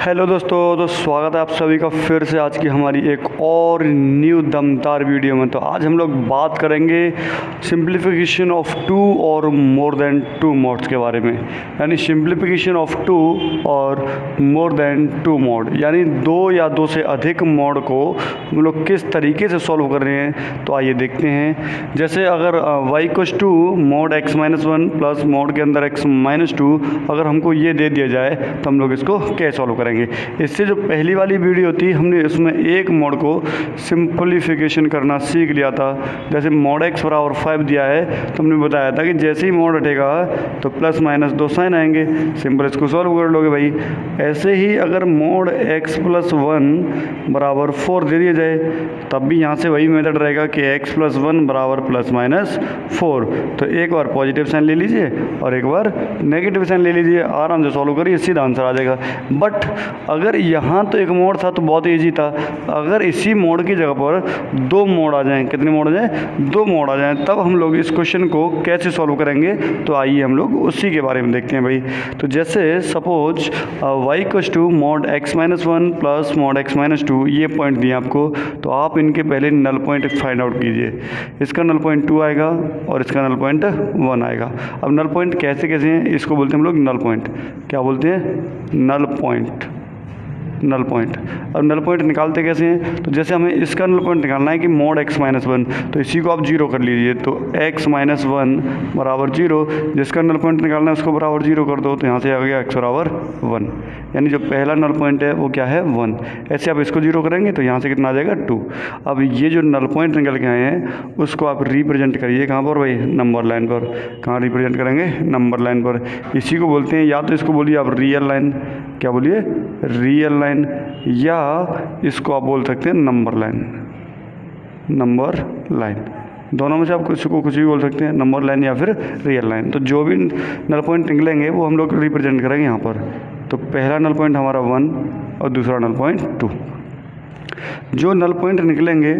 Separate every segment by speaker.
Speaker 1: Hello दोस्तों, तो स्वागत है आप सभी का फिर से आज की हमारी एक और न्यू दमदार वीडियो में। तो आज हम लोग बात करेंगे सिंप्लीफिकेशन ऑफ टू और मोर देन टू मॉड्स के बारे में, यानी सिंप्लीफिकेशन ऑफ टू और मोर देन टू मॉड, यानी दो या दो से अधिक मॉड को हम लोग किस तरीके से सॉल्व कर रहे हैं। तो आइए देखते हैं। जैसे अगर y = two mod x-1 plus mod के अंदर x-2 अगर हमको ये दे दिया जाए तो हम लोग इसको कैसे सॉल्व करेंगे। इससे जो पहली वाली वीडियो थी हमने इसमें एक मॉड को सिंप्लीफिकेशन करना सीख लिया था। जैसे मॉड x = 5 दिया है तो हमने बताया था कि जैसे ही मॉड हटेगा तो प्लस माइनस दो साइन आएंगे, सिंपल इसको सॉल्व कर लोगे भाई। ऐसे ही अगर मॉड x + 1 = 4 दे दिया जाए तब भी यहाँ से वही मेथड रहेगा कि x + 1 ± 4। तो एक बार पॉजिटिव साइन ले लीजिए और एक बार नेगेटिव साइन ले लीजिए, आराम से सॉल्व करिए, सीधा आंसर आ जाएगा। बट अगर यहाँ तो एक मोड था तो बहुत ईजी था। अगर इसी मोड की जगह पर दो मोड आ जाएं, कितने मोड आ जाएं? दो मोड आ जाएं, तब हम लोग इस क्वेश्चन को कैसे सॉल्व करेंगे। तो आइए हम लोग उसी के बारे में देखते हैं भाई। तो जैसे suppose y = two mod x-1 plus mod x-2 ये पॉइंट दिए आपको, तो आप इनके पहले नल पॉइंट फाइंड आउट कीजिए। इसका नल पॉइंट 2 आएगा और इसका नल पॉइंट 1 आएगा। अब नल पॉइंट कैसे कैसे हैं इसको बोलते हैं हम लोग नल पॉइंट। क्या बोलते हैं? Null point. Null point. अब नल पॉइंट निकालते कैसे हैं? तो जैसे हमें इसका नल पॉइंट निकालना है कि मॉड x-1, तो इसी को आप 0 कर लीजिए। तो x-1 = 0, जिसका नल पॉइंट निकालना है उसको बराबर 0 कर दो, तो यहाँ से आ गया x = 1, यानी जो पहला नल पॉइंट है वो क्या है? 1। ऐसे आप इसको 0 करेंगे तो यहाँ से कितना आ जाएगा? 2। अब ये जो नल पॉइंट निकल के आए हैं उसको आप रिप्रेजेंट करिए कहाँ पर भाई? नंबर लाइन पर। कहाँ रिप्रेजेंट करेंगे? नंबर लाइन पर। इसी को बोलते हैं, या तो इसको बोलिए आप रियल लाइन। क्या बोलिए? रियल लाइन, या इसको आप बोल सकते हैं नंबर लाइन। नंबर लाइन, दोनों में से आप कुछ भी बोल सकते हैं, नंबर लाइन या फिर रियल लाइन। तो जो भी नल पॉइंट निकलेंगे वो हम लोग रिप्रेजेंट करेंगे यहाँ पर। तो पहला नल पॉइंट हमारा 1 और दूसरा नल पॉइंट 2। जो नल पॉइंट निकलेंगे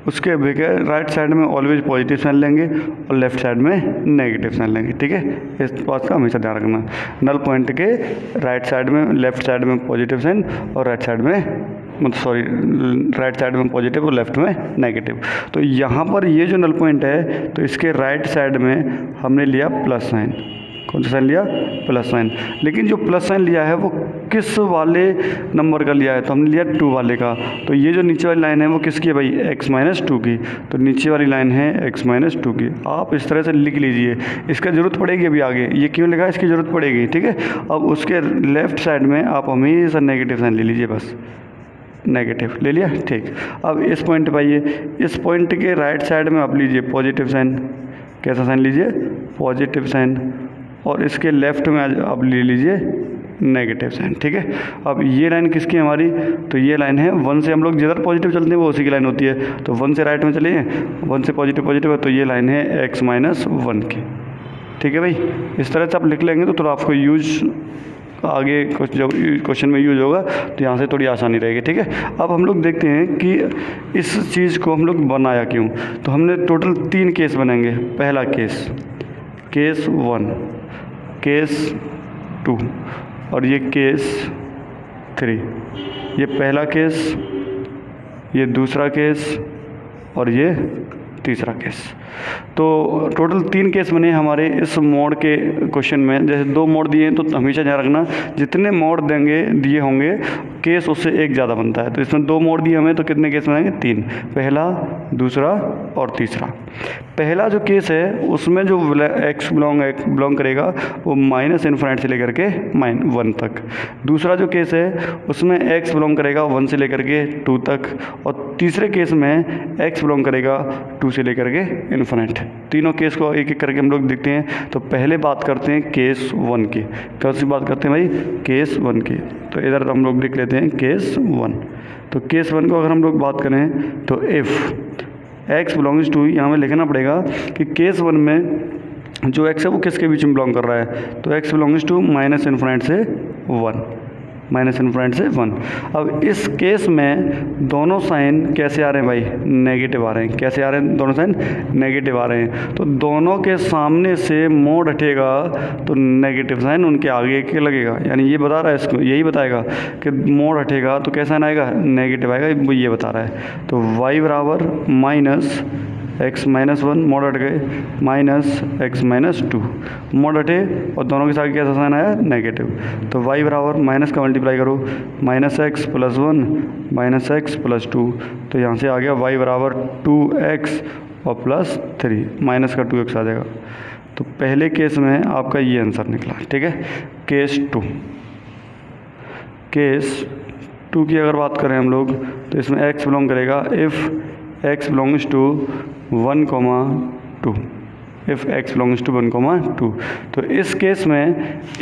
Speaker 1: उसके बगैर राइट साइड में ऑलवेज पॉजिटिव साइन लेंगे और लेफ्ट साइड में नेगेटिव साइन लेंगे, ठीक है। इस बात का हमेशा ध्यान रखना। नल पॉइंट के राइट साइड में, लेफ्ट साइड में पॉजिटिव साइन और राइट साइड में पॉजिटिव और लेफ्ट में नेगेटिव। तो यहाँ पर ये जो नल पॉइंट है तो इसके राइट साइड में हमने लिया प्लस साइन। कौन सा साइन लिया? Plus sign. लेकिन जो प्लस साइन लिया है वो किस वाले नंबर का लिया है? तो हमने लिया 2 वाले का। तो ये जो नीचे वाली लाइन है वो किसकी है भाई? x-2 की। तो नीचे वाली लाइन है x-2 की। आप इस तरह से लिख लीजिए, इसका ज़रूरत पड़ेगी अभी आगे। ये क्यों लिखा है? इसकी ज़रूरत पड़ेगी, ठीक है। अब उसके लेफ्ट साइड में आप हमेशा नेगेटिव साइन ले लीजिए, बस नेगेटिव ले लिया, ठीक। अब इस पॉइंट पर आइए, इस पॉइंट के राइट साइड में आप लीजिए पॉजिटिव साइन। कैसा साइन लीजिए? Positive sign. और इसके लेफ्ट में आप ले लीजिए नेगेटिव साइन, ठीक है। अब ये लाइन किसकी है हमारी? तो ये लाइन है 1 से हम लोग जिधर पॉजिटिव चलते हैं वो उसी की लाइन होती है। तो 1 से राइट में चलिए, 1 से पॉजिटिव है, तो ये लाइन है x-1 की, ठीक है भाई। इस तरह से आप लिख लेंगे तो थोड़ा आपको यूज आगे कुछ जब क्वेश्चन में यूज होगा तो यहाँ से थोड़ी आसानी रहेगी, ठीक है। अब हम लोग देखते हैं कि इस चीज़ को हम लोग बनाया क्यों। तो हमने टोटल 3 केस बनाएंगे। पहला केस 1, केस 2 और ये केस 3। ये पहला केस, ये दूसरा केस और ये तीसरा केस। तो टोटल 3 केस बने हमारे इस मोड के क्वेश्चन में। जैसे 2 मोड दिए हैं तो हमेशा ध्यान रखना जितने मोड दिए होंगे केस उससे एक ज़्यादा बनता है। तो इसमें 2 मोड दिए हमें तो कितने केस बनेंगे? 3। पहला, दूसरा और तीसरा। पहला जो केस है उसमें जो x बिलोंग करेगा वो -∞ से लेकर के -1 तक। दूसरा जो केस है उसमें x बिलोंग करेगा 1 से लेकर के 2 तक। और तीसरे केस में x बिलोंग करेगा 2 से लेकर के इन्फिनिट। तीनों केस को एक एक करके हम लोग देखते हैं। तो पहले बात करते हैं केस 1 की। कौन सी बात करते हैं भाई? केस 1 की। तो इधर हम लोग लिख लेते हैं केस 1। तो केस 1 को अगर हम लोग बात करें तो इफ़ x बिलोंग्स टू, यहाँ में लिखना पड़ेगा कि केस 1 में जो x है वो किसके बीच में बिलोंग कर रहा है। तो x बिलोंग्स टू -∞ से 1, माइनस इन्फिनिटी से 1। अब इस केस में दोनों साइन कैसे आ रहे हैं भाई, नेगेटिव आ रहे हैं। कैसे आ रहे हैं दोनों साइन, नेगेटिव आ रहे हैं। तो दोनों के सामने से मोड हटेगा तो नेगेटिव साइन उनके आगे के लगेगा, यानी ये बता रहा है इसको, यही बताएगा कि मोड हटेगा तो कैसा साइन आएगा, नेगेटिव आएगा, वो ये बता रहा है। तो y बराबर माइनस x माइनस 1 मोड हट गए, माइनस x माइनस 2 मोड हटे और दोनों के साथ कैसा साइन आया, नेगेटिव। तो y बराबर माइनस का मल्टीप्लाई करो, minus x plus 1 minus x plus 2, तो यहाँ से आ गया y बराबर 2x और प्लस 3, माइनस का 2x आ जाएगा। तो पहले केस में आपका ये आंसर निकला, ठीक है। केस 2, केस 2 की अगर बात करें हम लोग तो इसमें x बिलोंग करेगा if x belongs to 1,2, if x belongs to 1,2। तो इस केस में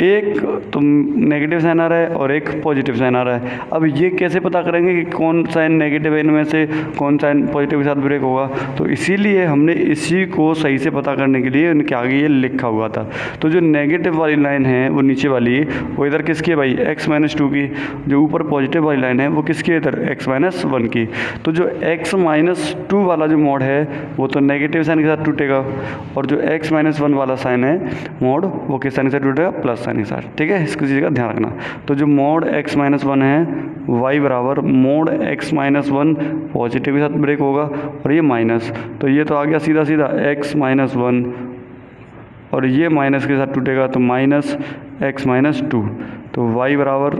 Speaker 1: एक तो नेगेटिव साइन आ रहा है और एक पॉजिटिव साइन आ रहा है। अब ये कैसे पता करेंगे कि कौन साइन नेगेटिव है इनमें से, कौन साइन पॉजिटिव के साथ ब्रेक होगा। तो इसीलिए हमने इसी को सही से पता करने के लिए उनके आगे ये लिखा हुआ था। तो जो नेगेटिव वाली लाइन है वो नीचे वाली, वो इधर किसकी है भाई, x माइनस 2 की। जो ऊपर पॉजिटिव वाली लाइन है वो किसकी है, इधर x माइनस 1 की। तो जो x माइनस 2 वाला जो मोड है वो तो नेगेटिव साइन के साथ टूटेगा, और जो x माइनस 1 वाला साइन है मोड, वो किस साइन के साथ टूटेगा, प्लस साइन के साथ, ठीक है। इसकी चीज़ का ध्यान रखना। तो जो मोड x माइनस 1 है, y बराबर मोड x माइनस 1 पॉजिटिव के साथ ब्रेक होगा और ये माइनस, तो ये तो आ गया सीधा सीधा x माइनस 1 और ये माइनस के साथ टूटेगा तो माइनस x माइनस 2। तो y बराबर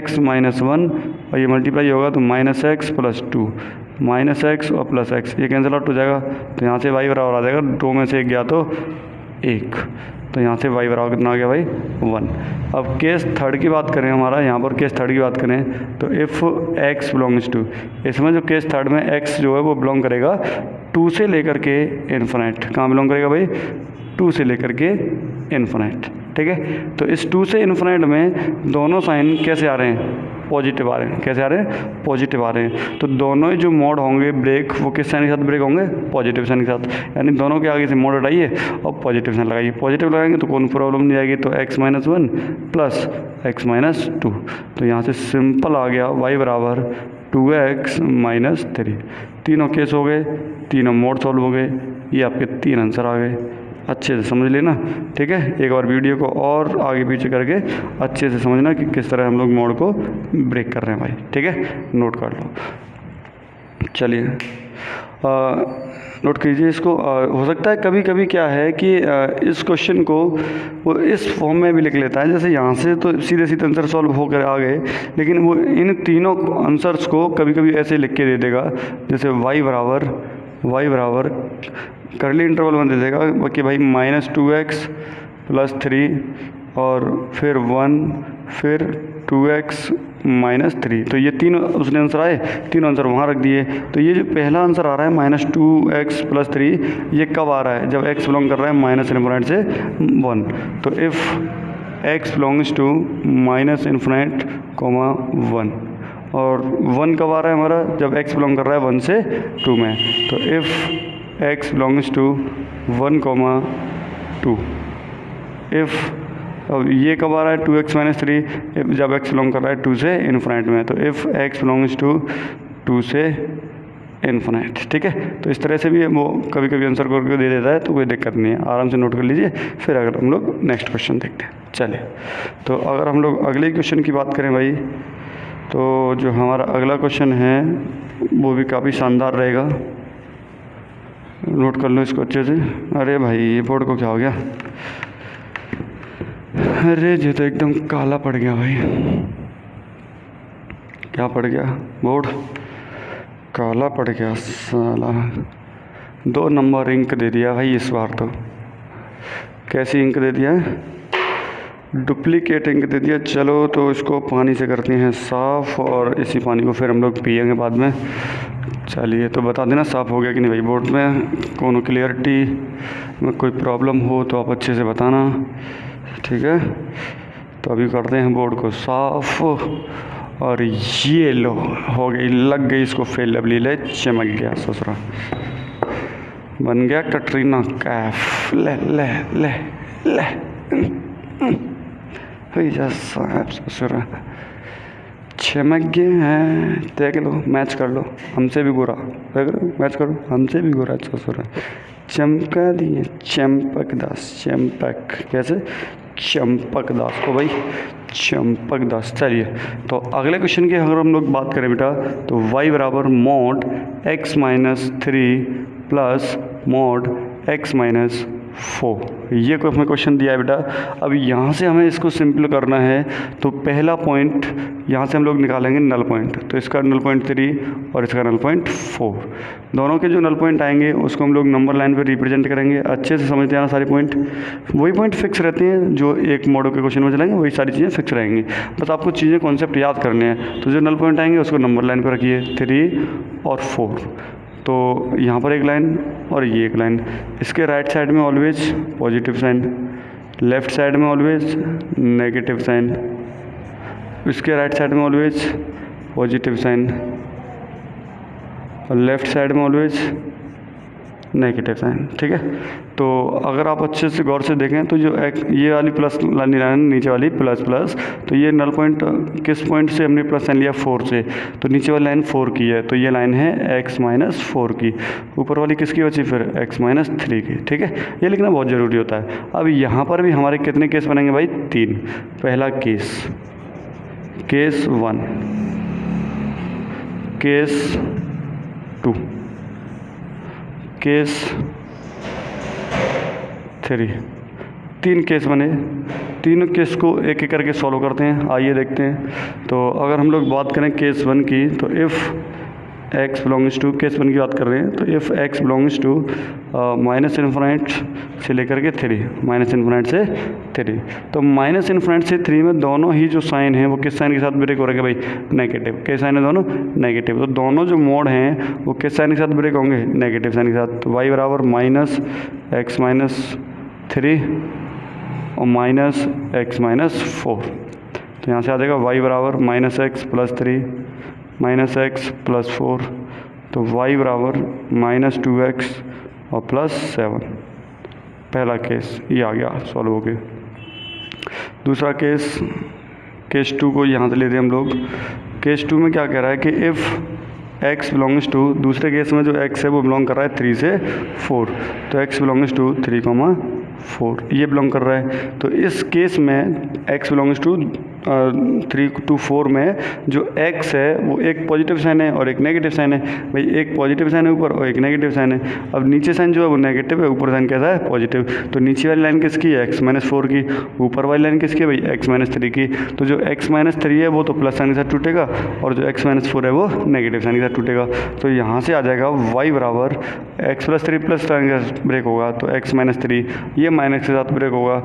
Speaker 1: x माइनस 1 और ये मल्टीप्लाई होगा तो minus x plus 2, minus x और प्लस एक्स, ये कैंसिल आउट हो जाएगा। तो यहाँ से y बराबर आ जाएगा 2 में से 1 गया तो 1, तो यहाँ से y बराबर कितना आ गया भाई, 1। अब केस थर्ड की बात करें, हमारा यहाँ पर केस थर्ड की बात करें तो इफ़ x बिलोंग्स टू, इसमें जो केस थर्ड में x जो है वो बिलोंग करेगा 2 से लेकर के इन्फिनिट। कहाँ बिलोंग करेगा भाई, 2 से लेकर के इन्फिनिट, ठीक है। तो इस 2 से इन्फिनिट में दोनों साइन कैसे आ रहे हैं, पॉजिटिव आ रहे हैं। कैसे आ रहे हैं, पॉजिटिव आ रहे हैं। तो दोनों ही जो मोड होंगे ब्रेक, वो किस साइन के साथ ब्रेक होंगे, पॉजिटिव साइन के साथ। यानी दोनों के आगे से मोड हटाइए और पॉजिटिव साइन लगाइए। पॉजिटिव लगाएंगे तो कोई प्रॉब्लम नहीं आएगी। तो x minus 1 plus x minus 2, तो यहाँ से सिंपल आ गया y बराबर 2x माइनस 3। तीनों केस हो गए, तीनों मोड सॉल्व हो गए, ये आपके 3 आंसर आ गए। अच्छे से समझ लेना, ठीक है। एक बार वीडियो को और आगे पीछे करके अच्छे से समझना कि किस तरह हम लोग मोड को ब्रेक कर रहे हैं भाई, ठीक है। नोट कर लो, चलिए नोट कीजिए इसको। हो सकता है कभी कभी क्या है कि इस क्वेश्चन को वो इस फॉर्म में भी लिख लेता है, जैसे यहाँ से तो सीधे सीधे आंसर सॉल्व होकर आ गए, लेकिन वो इन तीनों आंसर्स को कभी कभी ऐसे लिख के दे देगा, जैसे y बराबर करली इंटरवल में दे देगा कि भाई माइनस 2x प्लस 3 और फिर 1 फिर 2x माइनस 3। तो ये 3 उसने आंसर आए, 3 आंसर वहाँ रख दिए। तो ये जो पहला आंसर आ रहा है माइनस 2x प्लस 3, ये कब आ रहा है, जब x बिलोंग कर रहा है माइनस इन्फिनिट से 1। तो if x belongs to minus infinite comma 1, और 1 कब आ रहा है हमारा, जब x बिलोंग कर रहा है 1 से 2 में। तो if x belongs to 1,2, if, अब ये कब आ रहा है 2x माइनस 3, जब x बिलोंग कर रहा है 2 से इन्फिनिट में। तो इफ़ x बिलोंग्स टू 2 से इन्फिनिट, ठीक है। तो इस तरह से भी वो कभी कभी आंसर करके दे देता है, तो कोई दिक्कत नहीं है, आराम से नोट कर लीजिए। फिर अगर हम लोग नेक्स्ट क्वेश्चन देखते हैं, चलिए। तो अगर हम लोग अगले क्वेश्चन की बात करें भाई, तो जो हमारा अगला क्वेश्चन है वो भी काफ़ी शानदार रहेगा। नोट कर लो इसको अच्छे से। अरे भाई ये बोर्ड को क्या हो गया, अरे ये तो एकदम काला पड़ गया भाई। क्या पड़ गया, बोर्ड काला पड़ गया साला। 2 नंबर इंक दे दिया भाई इस बार तो। कैसी इंक दे दिया है, डुप्लीकेट इंक दे दिया। चलो तो इसको पानी से करते हैं साफ़, और इसी पानी को फिर हम लोग पिएंगे बाद में। चलिए तो बता देना साफ़ हो गया कि नहीं भाई। बोर्ड में कोनो क्लियरिटी में कोई प्रॉब्लम हो तो आप अच्छे से बताना, ठीक है। तो अभी करते हैं बोर्ड को साफ़, और ये लो हो गई, लग गई इसको फेल लवली, ले चमक गया ससुरा, बन गया कटरीना कैफ। ले ले ले ले, साहब ससुरा। चमक गए हैं, देख लो, मैच कर लो, हमसे भी गोरा, देख लो, मैच करो, हमसे भी गोरा ससुरा, चमका दिए चंपक दास, चंपक कैसे, चंपक दास को भाई, चंपक दास। चलिए तो अगले क्वेश्चन की अगर हम लोग बात करें बेटा, तो y बराबर mod x minus 3 plus mod x minus 4, ये कोई हमें क्वेश्चन दिया है बेटा। अब यहाँ से हमें इसको सिंपल करना है, तो पहला पॉइंट यहाँ से हम लोग निकालेंगे नल पॉइंट, तो इसका नल पॉइंट 3 और इसका नल पॉइंट 4, दोनों के जो नल पॉइंट आएंगे उसको हम लोग नंबर लाइन पे रिप्रेजेंट करेंगे। अच्छे से समझते हैं ना, सारे पॉइंट वही पॉइंट फिक्स रहते हैं जो एक मॉडल के क्वेश्चन में चलेंगे, वही सारी चीज़ें फिक्स रहेंगी, बस आपको चीज़ें कॉन्सेप्ट याद करने हैं। तो जो नल पॉइंट आएंगे उसको नंबर लाइन पर रखिए, 3 और 4, तो यहाँ पर एक लाइन और ये एक लाइन, इसके राइट साइड में always positive sign, left side में ऑलवेज नेगेटिव साइन, इसके राइट साइड में ऑलवेज पॉजिटिव साइन और लेफ्ट साइड में ऑलवेज नेगेटिव साइन, ठीक है। तो अगर आप अच्छे से गौर से देखें तो जो ये वाली प्लस लाइन है, नीचे वाली प्लस प्लस, तो ये नल पॉइंट किस पॉइंट से हमने प्लस साइन लिया, 4 से, तो नीचे वाली लाइन 4 की है, तो ये लाइन है x माइनस 4 की, ऊपर वाली किसकी बची फिर x माइनस 3 की, ठीक है। ये लिखना बहुत ज़रूरी होता है। अब यहाँ पर भी हमारे कितने केस बनेंगे भाई, 3। पहला केस 1, केस 2, केस 3, 3 केस बने। तीनों केस को एक एक करके सॉल्व करते हैं, आइए देखते हैं। तो अगर हम लोग बात करें केस 1 की, तो if x belongs to, case 1 की बात कर रहे हैं, तो if x belongs to minus infinite से लेकर के 3, माइनस इन्फिनाइट से 3, तो माइनस इन्फिनाइट से 3 में दोनों ही जो साइन हैं वो किस साइन के साथ ब्रेक हो रहे हैं भाई, नेगेटिव। के साइन है दोनों नेगेटिव, तो दोनों जो मोड हैं वो किस साइन के साथ ब्रेक होंगे, नेगेटिव साइन के साथ। तो y बराबर माइनस x माइनस 3 और माइनस x माइनस 4, तो यहाँ से आ जाएगा y बराबर minus x plus 3 minus x plus 4, तो y बराबर माइनस 2x और प्लस 7। पहला केस ये आ गया, सॉल्व हो गया। दूसरा केस, केस 2 को यहाँ से लेते हैं हम लोग। केस 2 में क्या कह रहा है कि इफ़ x बिलोंग्स टू, दूसरे केस में जो x है वो बिलोंग कर रहा है 3 से 4, तो x बिलोंग्स टू 3,4 ये बिलोंग कर रहा है। तो इस केस में x बिलोंग्स टू 3 to 4 में जो x है वो एक पॉजिटिव साइन है और एक नेगेटिव साइन है। भाई एक पॉजिटिव साइन है ऊपर और एक नेगेटिव साइन है। अब नीचे साइन जो है वो नेगेटिव है, ऊपर साइन कैसा है, पॉजिटिव। तो नीचे वाली लाइन किसकी है, x माइनस 4 की, ऊपर वाली लाइन किसकी है भाई, x माइनस 3 की। तो जो x माइनस 3 है वो तो प्लस साइन के साथ टूटेगा और जो x माइनस 4 है वो नेगेटिव साइन के साथ टूटेगा। तो यहाँ से आ जाएगा y बराबर x प्लस 3 प्लस साइन के साथ ब्रेक होगा, तो x माइनस 3 ये माइनस के साथ ब्रेक होगा,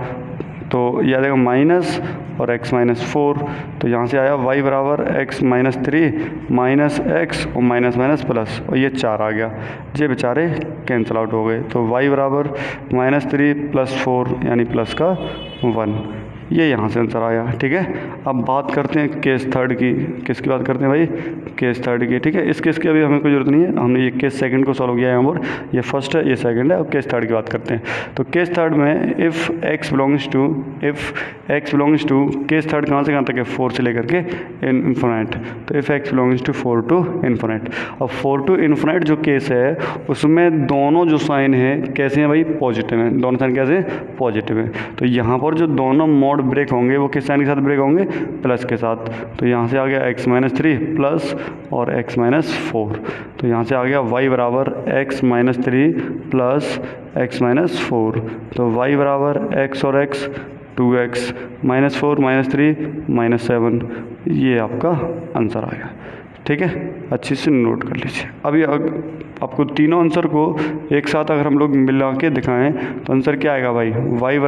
Speaker 1: तो ये आ जाएगा माइनस और x माइनस 4। तो यहाँ से आया y बराबर x माइनस 3 माइनस x और माइनस माइनस प्लस, और ये 4 आ गया, ये बेचारे कैंसिल आउट हो गए। तो y बराबर माइनस 3 प्लस 4 यानी प्लस का 1, ये यहाँ से आंसर आया, ठीक है। अब बात करते हैं केस 3 की। किसकी बात करते हैं भाई, केस 3 की, ठीक है। इस केस की अभी हमें कोई जरूरत नहीं है, हमने ये केस 2 को सॉल्व किया है यहाँ पर, ये फर्स्ट है ये सेकंड है। अब केस 3 की बात करते हैं। तो केस 3 में if x belongs to, case 3 कहाँ से कहाँ तक है, 4 से लेकर के इन्फिनाइट। तो if x belongs to 4 to infinite. अब 4 to इन्फिनाइट जो केस है उसमें दोनों जो साइन है कैसे हैं भाई, पॉजिटिव हैं, दोनों साइन कैसे पॉजिटिव है। तो यहाँ पर जो दोनों मोड ब्रेक होंगे वो किस साइन के साथ ब्रेक होंगे, प्लस के साथ। तो यहाँ से आ गया x माइनस 3 प्लस और x माइनस 4। तो यहाँ से आ गया y बराबर x minus 3 plus x minus 4। तो y बराबर x और x 2x minus 4 minus 3 minus 7, ये आपका आंसर आ गया, ठीक है। अच्छे से नोट कर लीजिए। अभी आपको तीनों आंसर को एक साथ अगर हम लोग मिला के दिखाएँ तो आंसर क्या आएगा भाई, y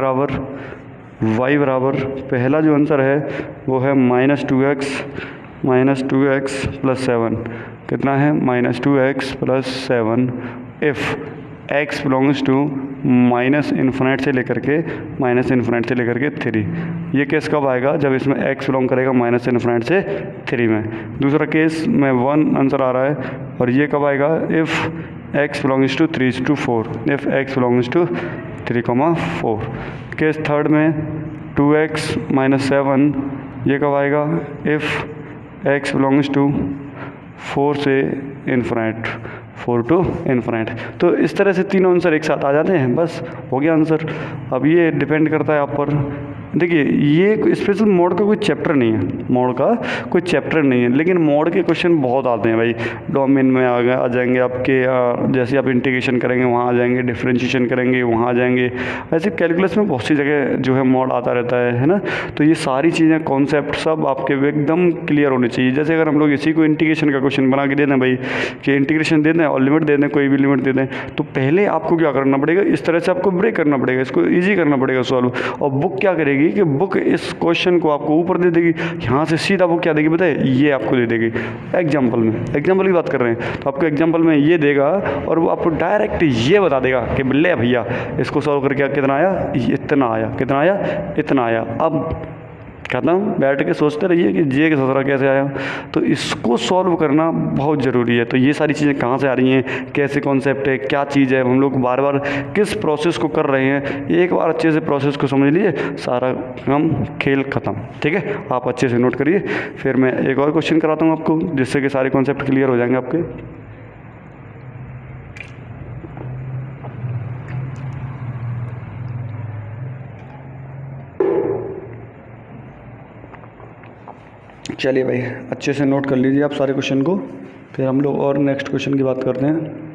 Speaker 1: बराबर पहला जो आंसर है वो है माइनस 2x प्लस 7, कितना है minus 2x plus 7 if x belongs to minus infinite से लेकर के 3। ये केस कब आएगा, जब इसमें x बिलोंग करेगा माइनस इन्फिनाइट से 3 में। दूसरा केस में 1 आंसर आ रहा है, और ये कब आएगा, if x belongs to 3 to 4, if x belongs to 3,4। Case 3 में 2x माइनस 7, ये कब आएगा, इफ़ x बिलोंग्स टू 4 से इन्फिनाइट, 4 to इन्फिनाइट। तो इस तरह से तीनों आंसर एक साथ आ जाते हैं, बस हो गया आंसर। अब ये डिपेंड करता है आप पर। देखिए ये स्पेशल मोड का कोई चैप्टर नहीं है, मोड का कोई चैप्टर नहीं है, लेकिन मोड के क्वेश्चन बहुत आते हैं भाई। डोमेन में आ जाएंगे आपके, जैसे आप इंटीग्रेशन करेंगे वहाँ आ जाएंगे, डिफरेंशिएशन करेंगे वहाँ आ जाएंगे। ऐसे कैलकुलस में बहुत सी जगह जो है मोड आता रहता है ना। तो ये सारी चीज़ें कॉन्सेप्ट सब आपके एकदम क्लियर होने चाहिए। जैसे अगर हम लोग इसी को इंटीग्रेशन का क्वेश्चन बना के दे दें भाई, कि इंटीग्रेशन दे दें और लिमिट दे दें, कोई भी लिमिट दे दें, तो पहले आपको क्या करना पड़ेगा, इस तरह से आपको ब्रेक करना पड़ेगा, इसको ईजी करना पड़ेगा सॉल्व। और बुक क्या करेगी कि बुक इस क्वेश्चन को आपको ऊपर दे देगी, यहाँ से सीधा बुक क्या देगी बताए, ये आपको दे देगी। एग्जाम्पल में, एग्जाम्पल की बात कर रहे हैं तो आपको एग्जाम्पल में ये देगा और वो आपको डायरेक्ट ये बता देगा कि ले भैया इसको सॉल्व करके कितना आया, इतना आया, कितना आया, इतना आया। अब खत्म, बैठ के सोचते रहिए कि जे के ससुरा कैसे आया। तो इसको सॉल्व करना बहुत ज़रूरी है। तो ये सारी चीज़ें कहाँ से आ रही हैं, कैसे कॉन्सेप्ट है, क्या चीज़ है, हम लोग बार बार किस प्रोसेस को कर रहे हैं, एक बार अच्छे से प्रोसेस को समझ लीजिए, सारा काम खेल ख़त्म। ठीक है, आप अच्छे से नोट करिए। फिर मैं एक और क्वेश्चन कराता हूँ आपको, जिससे कि सारे कॉन्सेप्ट क्लियर हो जाएंगे आपके। चलिए भाई अच्छे से नोट कर लीजिए आप सारे क्वेश्चन को, फिर हम लोग और नेक्स्ट क्वेश्चन की बात करते हैं।